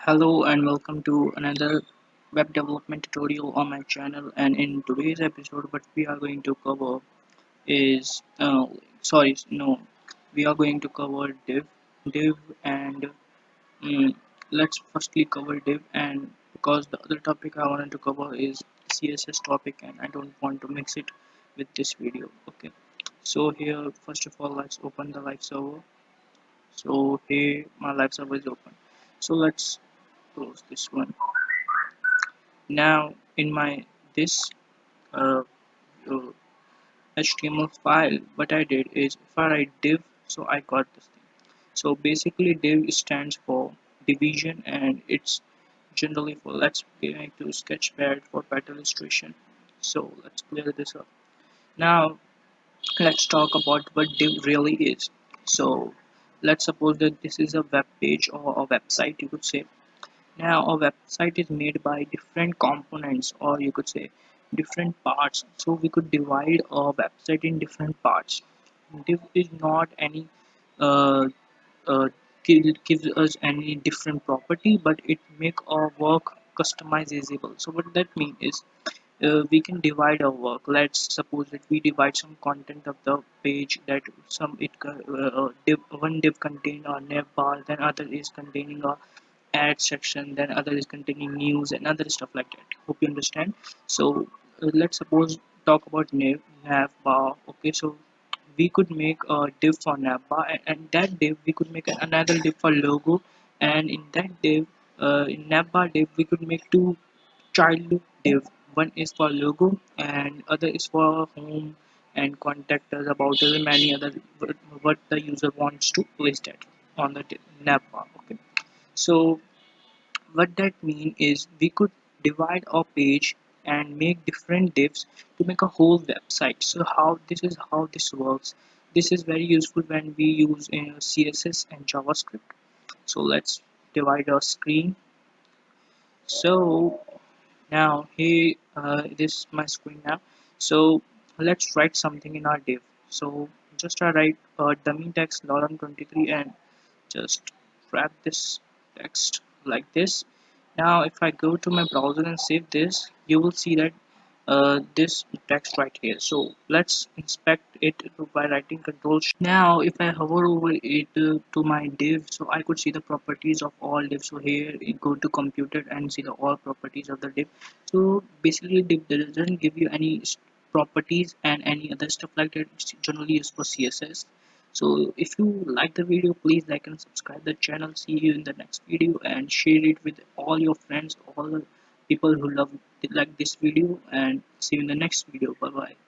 Hello and welcome to another web development tutorial on my channel, and in today's episode what we are going to cover is sorry no we are going to cover div and mm, let's firstly cover div, and because the other topic I wanted to cover is CSS topic and I don't want to mix it with this video. Okay, so here first of all let's open the live server. So here my live server is open, so let's close this one. Now in my this uh, uh, HTML file, what I did is if I write div, so I got this thing. So basically div stands for division, and it's generally for, let's get to sketchpad for better illustration. So let's clear this up. Now let's talk about what div really is. So let's suppose that this is a web page or a website, you could say. Now, a website is made by different components, or you could say different parts. So we could divide a website in different parts. Div is not any uh, uh, gives us any different property, but it make our work customizable. So what that means is we can divide our work. Let's suppose that we divide some content of the page, that one div contain a nav bar, then other is containing a ad section, then other is containing news and other stuff like that. Hope you understand. So let's suppose talk about nav bar. Okay, so we could make a div for nav bar, and that div we could make another div for logo, and in that div in nav bar div we could make two child div. One is for logo and other is for home and contact us about us and many other what the user wants to place that on the nav bar. Okay, so what that mean is we could divide our page and make different divs to make a whole website. So how this works. This is very useful when we use CSS and JavaScript. So let's divide our screen. So now here this is my screen now. So let's write something in our div. So just I write dummy text lorem 23 and just wrap this text like this. Now if I go to my browser and save this, you will see that this text right here. So let's inspect it by writing control. Now if I hover over it to my div, so I could see the properties of all divs. So here you go to computer and see the all properties of the div. So basically div doesn't give you any properties and any other stuff like that. It's generally used for CSS. So if you like the video, please like and subscribe the channel. See you in the next video and share it with all your friends, all the people who love like this video, and see you in the next video. Bye bye.